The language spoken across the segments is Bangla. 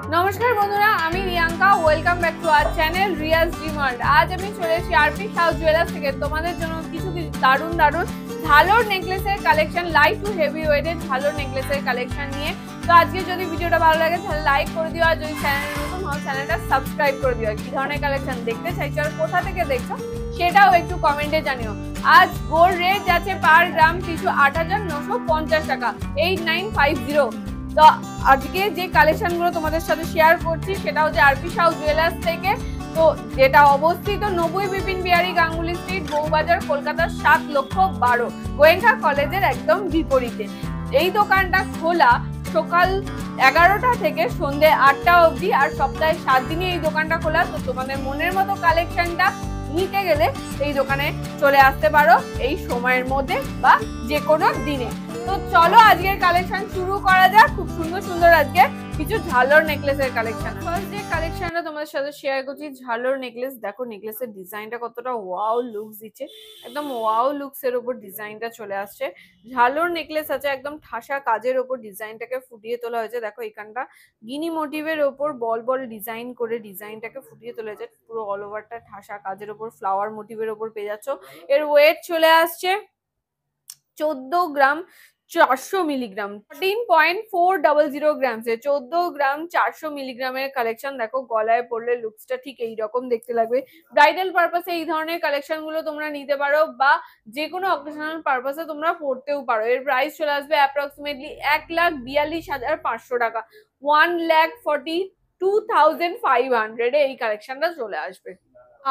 নমস্কার বন্ধুরা, আমি Riyanka. Welcome back to our channel Riyaz demand. আজ আমি চলে এসেছি আরপি সাউথ জুয়েলার্স থেকে তোমাদের জন্য কিছু দারুণ দারুণ ঝালর নেকলেসের কালেকশন, লাইট টু হেভি ওয়েটের ঝালর নেকলেসের কালেকশন নিয়ে। তো আজকে যদি ভিডিওটা ভালো লাগে তাহলে লাইক করে দিও, আর যদি চ্যানেল নতুন হও চ্যানেলটা সাবস্ক্রাইব করে দিও। কি ধরনের কালেকশন দেখতে চাইছো আর কোথা থেকে দেখছো সেটাও একটু কমেন্টে জানিও। আজ গোল্ড রেট যাচ্ছে পার গ্রাম পিছু ৮,৯৫০ টাকা, 8950। তো আজকে যে কালেকশন গুলো তোমাদের সাথে শেয়ার করছি সেটা হচ্ছে আরপি সাউথ জুয়েলার্স থেকে। তো যেটা অবস্থিত ৯০ বিপিন বিহারী গাঙ্গুলি স্ট্রিট, বউবাজার, কলকাতা ৭,১২,০০০, গোয়েঙ্কা কলেজের একদম বিপরীতে। এই দোকানটা খোলা সকাল ১১টা থেকে সন্ধ্যে ৮টা অবধি, আর সপ্তাহে ৭ দিনই এই দোকানটা খোলা। তো তোমাদের মনের মতো কালেকশনটা নিতে গেলে এই দোকানে চলে আসতে পারো এই সময়ের মধ্যে বা যে কোনো দিনে। তো চলো আজকের কালেকশন শুরু করা যাক। খুব সুন্দর সুন্দর আজকে কিছু ঝালর নেকলেসের কালেকশন। ফার্স্ট যে কালেকশনটা তোমাদের সাথে শেয়ার করছি, ঝালর নেকলেস। দেখো নেকলেসের ডিজাইনটা কতটা ওয়াও লুকস দিচ্ছে, একদম ওয়াও লুকস এর উপর ডিজাইনটা চলে আসছে। ঝালর নেকলেস আছে, একদম ঠাসা কাজের উপর ডিজাইনটাকে ফুটিয়ে তোলা হয়েছে। দেখো এখানটা গিনি মোটিভের ওপর বল বল ডিজাইন করে ডিজাইনটাকে ফুটিয়ে তোলা হয়েছে। পুরো অল ওভারটা ঠাসা কাজের ওপর ফ্লাওয়ার মোটিভের ওপর পেয়ে যাচ্ছ। এর ওয়েট চলে আসছে 14 গ্রাম 400 মিলিগ্রাম, 14.400 গ্রাম, 14 গ্রাম 400 মিলিগ্রামের কালেকশন। দেখো গলায় পরলে লুকসটা ঠিক এইরকম দেখতে লাগবে। ব্রাইডাল পারপাসে এই ধরনের কালেকশন গুলো তোমরা নিতে পারো, বা যে কোনো অকেশনাল পারপাসে তোমরা পড়তেও পারো। এর প্রাইস চলে আসবে অ্যাপ্রক্সিমেটলি ১,৪২,৫০০ টাকা, 1,42,500 এই কালেকশনটা চলে আসবে।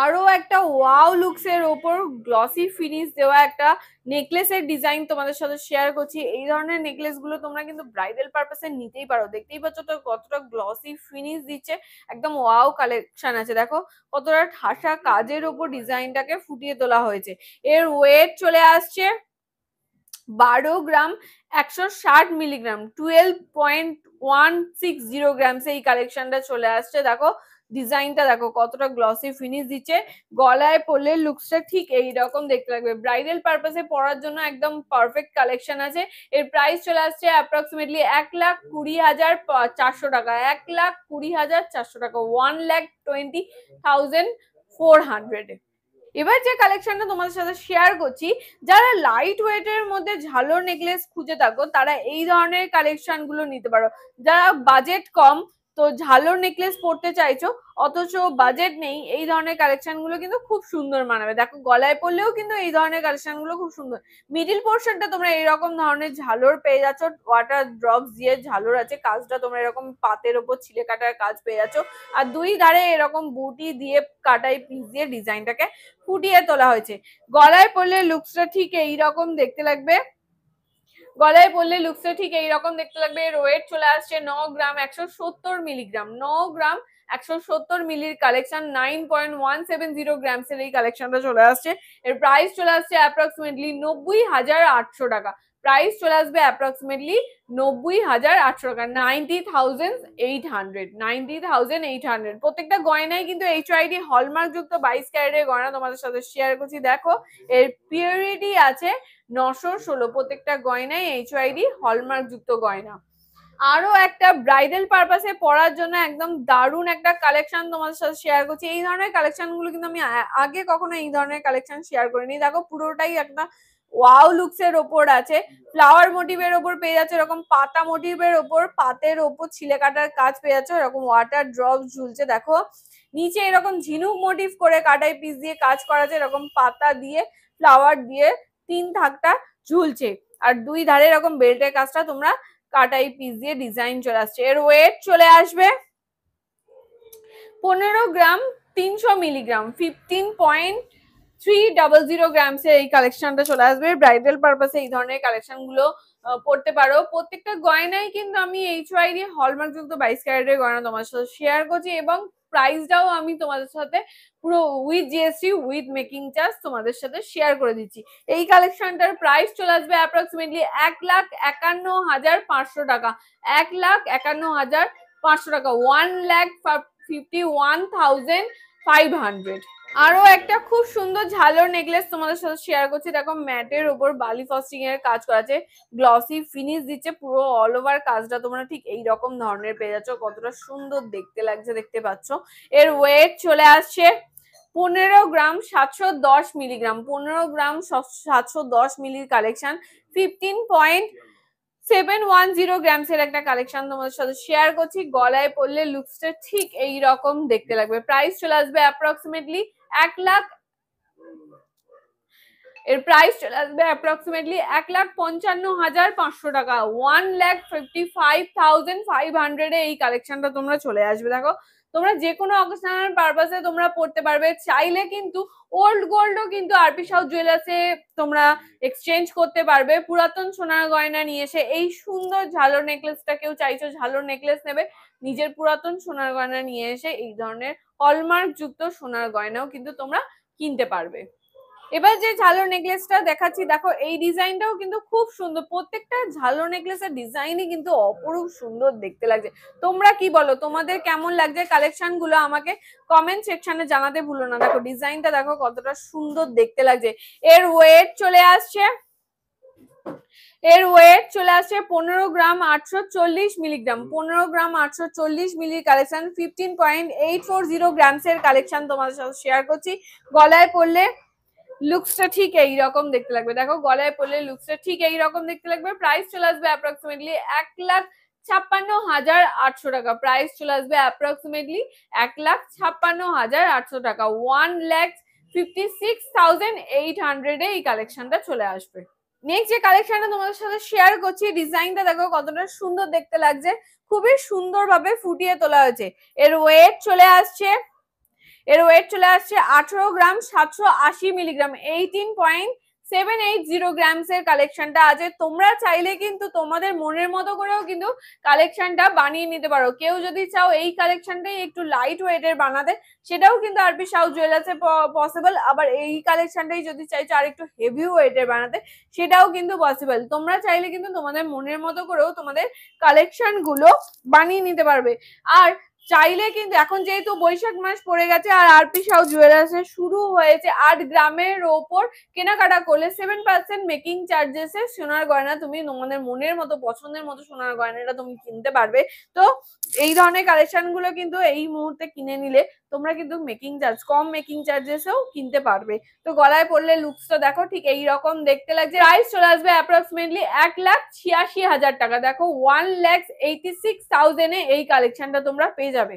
আরো একটা ওয়াও লুকস এর ওপর গ্লসি ফিনিশ দেওয়া একটা নেকলেসের ডিজাইন তোমাদের সাথে শেয়ার করছি। এই ধরনের নেকলেস গুলো তোমরা কিন্তু ব্রাইডাল পারপাসে নিতেই পারো। দেখতেই পাচ্ছ তো কতটা গ্লসি ফিনিশ দিচ্ছে, একদম ওয়াও কালেকশন আছে। দেখো কতটা ঠাসা কাজের ওপর ডিজাইনটাকে ফুটিয়ে তোলা হয়েছে। এর ওয়েট চলে আসছে 12 গ্রাম 160 মিলিগ্রাম, 12.160 গ্রামস এই কালেকশনটা চলে আসছে। দেখো ডিজাইনটা দেখো কতটা গ্লসি ফিনিশ দিচ্ছে। গলায় পরলে লুকসটা ঠিক এইরকম দেখতে লাগবে। ব্রাইডাল পারপাসে পরার জন্য একদম পারফেক্ট কালেকশন আছে। এর প্রাইস চলে আসছে অ্যাপ্রক্সিমেটলি 1,20,400 টাকা, 1,20,400 টাকা, 1,20,400। এবার যে কালেকশনটা তোমাদের সাথে শেয়ার করছি, যারা লাইট ওয়েটের মধ্যে ঝালর নেকলেস খুঁজে থাকো তারা এই ধরনের কালেকশন গুলো নিতে পারো। যারা বাজেট কম, তো ঝালর নেকলেস পড়তে চাইছো অথচ বাজেট নেই, এই ধরনের কালেকশন গুলো কিন্তু খুব সুন্দর মানাবে। দেখো গলায় পরলেও কিন্তু এই ধরনের কালেকশন গুলো খুব সুন্দর। মিডিল পোর্শনটা তোমরা এরকম ধরনের ঝালর পেয়ে যাচ্ছ, ওয়াটার ড্রপস দিয়ে ঝালর আছে। কাজটা তোমরা এরকম পাতের ওপর ছিলে কাটার কাজ পেয়ে যাচ্ছ, আর দুই ধারে এরকম বুটি দিয়ে কাটাই পিস দিয়ে ডিজাইনটাকে ফুটিয়ে তোলা হয়েছে। গলায় পরলে লুকসটা ঠিক এইরকম দেখতে লাগবে। গলায় পরলে লুকসটা ঠিক এইরকম দেখতে লাগবে। এর ওয়েট চলে আসছে 9 গ্রাম 170 মিলিগ্রাম, 9 গ্রাম 170 মিলির কালেকশন, 9.170 গ্রামস এর এই কালেকশনটা চলে আসছে। এর প্রাইস চলে আসছে অ্যাপ্রক্সিমেটলি 90,800 টাকা। প্রাইস চলে আসবে অ্যাপ্রক্সিমেটলি 90,800 টাকা, 90,800, 90,800। প্রত্যেকটা গয়নায় কিন্তু HID হলমার্ক যুক্ত 22 ক্যারেটের গয়না তোমাদের সাথে শেয়ার করছি। দেখো এর পিওরিটি আছে 916, প্রত্যেকটা গয়নায় HID হলমার্ক যুক্ত গয়না। আরো একটা ব্রাইডাল পারপাসে পরার জন্য একদম দারুণ একটা কালেকশন তোমাদের সাথে শেয়ার করছি। এই ধরনের কালেকশন গুলো কিন্তু আমি আগে কখনো এই ধরনের কালেকশন শেয়ার করিনি। দেখো পুরোটাই একটা ওয়াও লুকস এর ওপর আছে, ফ্লাওয়ার মোটিভের ওপর পেয়ে যাচ্ছে, এরকম পাতা মোটিভের ওপর পাতের ওপর ছিলে কাটার কাজ পেয়ে যাচ্ছে, এরকম ওয়াটার ড্রপ ঝুলছে। দেখো নিচে এরকম ঝিনুক মোটিভ করে কাটাই পিস দিয়ে কাজ করা আছে, এরকম পাতা দিয়ে ফ্লাওয়ার দিয়ে 3 থাকটা ঝুলছে, আর দুই ধারে এরকম বেল্টের কাজটা তোমরা কাটাই পিস দিয়ে ডিজাইন চলে আসছে। এর ওয়েট চলে আসবে 15 গ্রাম 300 মিলিগ্রাম, 15.300 গ্রামস এর এই কালেকশনটা চলে আসবে। ব্রাইডাল পারপাসে এই ধরনের কালেকশন গুলো পড়তে পারো। প্রত্যেকটা গয়নাই কিন্তু আমি HID হলমার্ক যুক্ত 22 ক্যারেটের গয়না তোমাদের সাথে শেয়ার করছি, এবং প্রাইসটাও আমি তোমাদের সাথে পুরো with GST with making charge তোমাদের সাথে শেয়ার করে দিচ্ছি। এই কালেকশনটার প্রাইস চলে আসবে অ্যাপ্রক্সিমেটলি 1,51,500 টাকা, 1,51,500 টাকা, 1,51,500। আরো একটা খুব সুন্দর ঝালোর নেকলেস তোমাদের সাথে শেয়ার করছি। দেখো ম্যাটের উপর বালি ফস্টিং এর কাজ করা আছে, গ্লসি ফিনিশ দিচ্ছে, পুরো অল ওভার কাজটা তোমরা ঠিক এই রকম ধরনের পেয়ে যাচ্ছ। কতটা সুন্দর দেখতে লাগছে দেখতে পাচ্ছ। এর ওয়েট চলে আসছে 15 গ্রাম 710 মিলিগ্রাম, 15 গ্রাম 710 মিলির কালেকশন, 15.710 গ্রামস এর একটা কালেকশন তোমাদের সাথে শেয়ার করছি। গলায় পরলে লুকসটা ঠিক এই রকম দেখতে লাগবে। প্রাইস চলে আসবে অ্যাপ্রক্সিমেটলি 1 লাখ, এর প্রাইস চলে আসবে অ্যাপ্রক্সিমেটলি 1,55,500 টাকা, 1,55,500 এই কালেকশনটা তোমরা চলে আসবে। দেখো তোমরা যে কোনো অকেশনাল পারপাসে তোমরা পড়তে পারবে। চাইলে কিন্তু ওল্ড গোল্ডও কিন্তু আরপি সাউথ জুয়েলার্সে তোমরা এক্সচেঞ্জ করতে পারবে। পুরাতন সোনার গয়না নিয়ে এসে এই সুন্দর ঝালর নেকলেসটা, কেউ চাইছো ঝালর নেকলেস নেবে, নিজের পুরাতন সোনার গয়না নিয়ে এসে এই ধরনের হলমার্ক যুক্ত সোনার গয়নাও কিন্তু তোমরা কিনতে পারবে। এবার যে ঝালর নেকলেসটা দেখাচ্ছি, দেখো এই ডিজাইনটাও কিন্তু খুব সুন্দর। প্রত্যেকটা ঝালর নেকলেসের ডিজাইনই কিন্তু অপরূপ সুন্দর দেখতে লাগছে। তোমরা কি বলো, তোমাদের কেমন লাগছে কালেকশন গুলো আমাকে কমেন্ট সেকশনে জানাতে ভুলো না। দেখো ডিজাইনটা দেখো কতটা সুন্দর দেখতে লাগছে। এর ওয়েট চলে আসছে 15 গ্রাম 840 মিলিগ্রাম, 15 গ্রাম 840 মিলির কালেকশন, 15.840 গ্রামস এর কালেকশন তোমাদের সাথে শেয়ার করছি। গলায় পরলে লুকসটা ঠিক এই রকম দেখতে লাগবে। দেখো গলায় পরলে লুকসটা ঠিক এই রকম দেখতে লাগবে। প্রাইস চলে আসবে অ্যাপ্রক্সিমেটলি 1,56,800 টাকা। প্রাইস চলে আসবে অ্যাপ্রক্সিমেটলি 1,56,800 টাকা, 1,56,800 এই কালেকশনটা চলে আসবে। নেক্সট যে কালেকশনটা তোমাদের সাথে শেয়ার করছি, ডিজাইনটা দেখো কতটা সুন্দর দেখতে লাগছে, খুবই সুন্দর ভাবে ফুটিয়ে তোলা হয়েছে। এর ওয়েট চলে আসছে 18 গ্রাম 780 মিলিগ্রাম, 18.780 গ্রামস এর কালেকশনটা আছে। তোমরা চাইলে কিন্তু তোমাদের মনের মতো করেও কিন্তু কালেকশনটা বানিয়ে নিতে পারো। কেউ যদি চাও এই কালেকশনটাই একটু লাইট ওয়েটের বানাতে, সেটাও কিন্তু আরপি সাউথ জুয়েলার্সে পসিবল। আবার এই কালেকশনটাই যদি চাইছো আর একটু হেভি ওয়েটের বানাতে, সেটাও কিন্তু পসিবল। তোমরা চাইলে কিন্তু তোমাদের মনের মতো করেও তোমাদের কালেকশন গুলো বানিয়ে নিতে পারবে। আর চাইলে কিন্তু এখন যেহেতু বৈশাখ মাস পড়ে গেছে আর আরপি সাউথ জুয়েলার্স শুরু হয়েছে, 8 গ্রামের ওপর কেনাকাটা করলে 7% মেকিং চার্জেস এ সোনার গয়না তুমি তোমাদের মনের মতো পছন্দের মতো সোনার গয়নাটা তুমি কিনতে পারবে। তো এই ধরনের কালেকশন গুলো কিন্তু এই মুহূর্তে কিনে নিলে তোমরা কিন্তু কম মেকিং চার্জেসেও কিনতে পারবে। তো গলায় পরলে লুকসটা দেখো ঠিক এই রকম দেখতে লাগছে। প্রাইস চলে আসবে অ্যাপ্রক্সিমেটলি 1,86,000 টাকা। দেখো 1,86,000 এ এই কালেকশনটা তোমরা পেয়ে যাবে।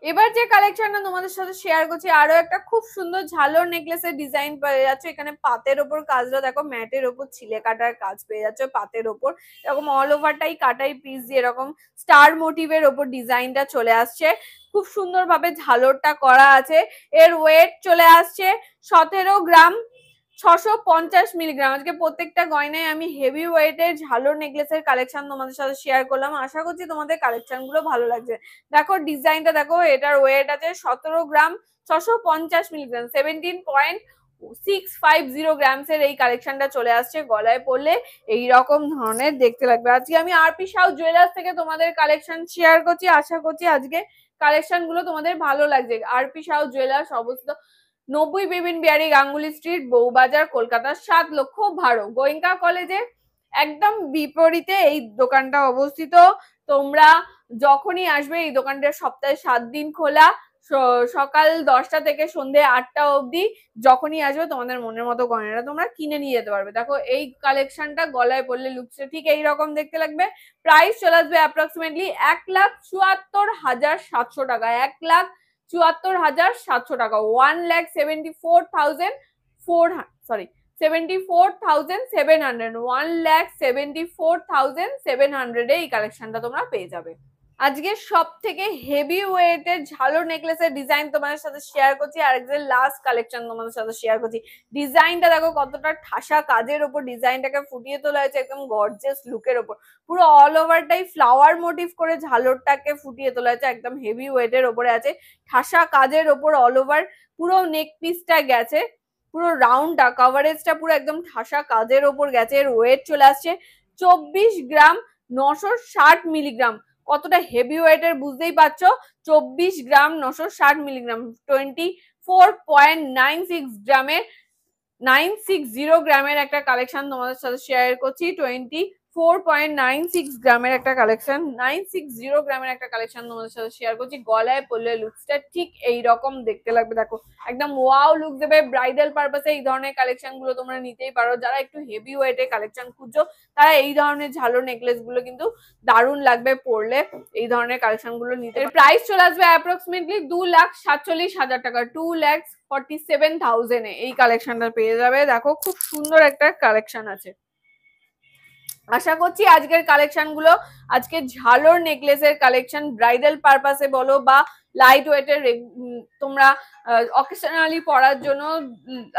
এবার যে কালেকশনটা তোমাদের সাথে শেয়ার করছি, আরো একটা খুব সুন্দর ঝালর নেকলেসের ডিজাইন পেয়ে যাচ্ছে। এখানে পাতের ওপর কাজটা দেখো, ম্যাটের ওপর ছিলে কাটার কাজ পেয়ে যাচ্ছে পাতের ওপর, এরকম অল ওভারটাই কাটাই পিস দিয়ে এরকম স্টার মোটিভের ওপর ডিজাইনটা চলে আসছে। খুব সুন্দর ভাবে ঝালরটা করা আছে। এর ওয়েট চলে আসছে 17 গ্রাম 650 মিলিগ্রাম। আজকে প্রত্যেকটা গয়নায় আমি হেভি ওয়েটের ঝালর নেকলেসের কালেকশন তোমাদের সাথে শেয়ার করলাম। আশা করছি তোমাদের কালেকশন গুলো ভালো লাগছে। দেখো ডিজাইনটা দেখো, এটার ওয়েট আছে 17 গ্রাম 650 মিলিগ্রাম, 17.650 গ্রামস এর এই কালেকশনটা চলে আসছে। গলায় পরলে এই রকম ধরনের দেখতে লাগবে। আজকে আমি আরপি সাউথ জুয়েলার্স থেকে তোমাদের কালেকশন শেয়ার করছি। আশা করছি আজকে কালেকশন গুলো তোমাদের ভালো লাগছে। আরপি সাউথ জুয়েলার্স অবস্থিত 90 বিবিন বিহারি গাঙ্গুলি স্ট্রিট, বউবাজার, কলকাতা 7,12,। গোয়েঙ্কা কলেজে একদম বিপরীতে এই দোকানটা অবস্থিত। তোমরা যখনই আসবে, এই দোকানটা সপ্তাহে 7 দিন খোলা, সকাল 10টা থেকে সন্ধ্যে 8টা অবধি। যখনই আসবে তোমাদের মনের মতো গয়নাটা তোমরা কিনে নিয়ে যেতে পারবে। দেখো এই কালেকশনটা গলায় পরলে লুকসটা ঠিক এইরকম দেখতে লাগবে। প্রাইস চলে আসবে অ্যাপ্রক্সিমেটলি 1,74,700 টাকা, 1,74,700 টাকা, 1,74,700 1,74,700 এই কালেকশনটা তোমরা পেয়ে যাবে। আজকে সব থেকে হেভি ওয়েটের ঝালর নেকলেসের ডিজাইন তোমাদের সাথে শেয়ার করছি, আর একজন লাস্ট কালেকশন তোমাদের সাথে শেয়ার করছি। ডিজাইনটা দেখো কতটা ঠাসা কাজের ওপর ডিজাইনটাকে ফুটিয়ে তোলা হয়েছে, একদম গর্জিয়াস লুকের ওপর। পুরো অল ওভারটাই ফ্লাওয়ার মোটিভ করে ঝালরটাকে ফুটিয়ে তোলা হয়েছে, একদম হেভি ওয়েটের ওপরে আছে, ঠাসা কাজের ওপর অল ওভার পুরো নেক পিসটা গেছে, পুরো রাউন্ডটা কভারেজটা পুরো একদম ঠাসা কাজের ওপর গেছে। এর ওয়েট চলে আসছে 24 গ্রাম 960 মিলিগ্রাম। কতটা হেভি ওয়েটের বুঝতেই পারছো, 24 গ্রাম 960 মিলিগ্রাম, 4.96 গ্রামের 960 গ্রামের একটা কালেকশন তোমাদের সাথে শেয়ার করছি। 4.96 গ্রামের একটা কালেকশন, 960 গ্রামের একটা কালেকশন তোমাদের সাথে শেয়ার করছি। গলায় পরলে লুকসটা ঠিক এইরকম দেখতে লাগবে, দেখো একদম ওয়াও লুক দেবে। ব্রাইডাল পারপাসে এই ধরনের কালেকশন গুলো তোমরা নিতেই পারো। যারা একটু হেভি ওয়েটের কালেকশন খুঁজছো তারা এই ধরনের ঝালোর নেকলেস গুলো কিন্তু দারুণ লাগবে পরলে, এই ধরনের কালেকশন গুলো নিতে। প্রাইস চলে আসবে অ্যাপ্রক্সিমেটলি 2,47,000 টাকা, 2,47,000 এই কালেকশনটা পেয়ে যাবে। দেখো খুব সুন্দর একটা কালেকশন আছে। আশা করছি আজকের কালেকশন গুলো, আজকে ঝালোর নেকলেসের কালেকশন ব্রাইডাল পারপাসে বলো বা লাইট ওয়েটের তোমরা অকেশনালি পরার জন্য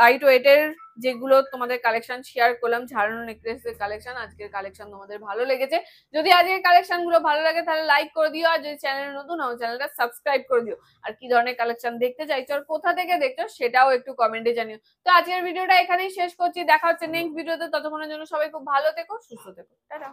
লাইট ওয়েটের যেগুলো তোমাদের কালেকশন শেয়ার করলাম, ঝালোর নেকলেসের কালেকশন, আজকের কালেকশন তোমাদের ভালো লেগেছে। যদি আজকের কালেকশন গুলো ভালো লাগে তাহলে লাইক করে দিও, আর যদি চ্যানেল নতুন হও চ্যানেলটা সাবস্ক্রাইব করে দিও। আর কি ধরনের কালেকশন দেখতে চাইছো আর কোথা থেকে দেখছো সেটাও একটু কমেন্টে জানিও। তো আজকের ভিডিওটা এখানেই শেষ করছি, দেখা হচ্ছে নেক্সট ভিডিওতে। ততক্ষণের জন্য সবাই খুব ভালো থেকো, সুস্থ থেকো, টাটা।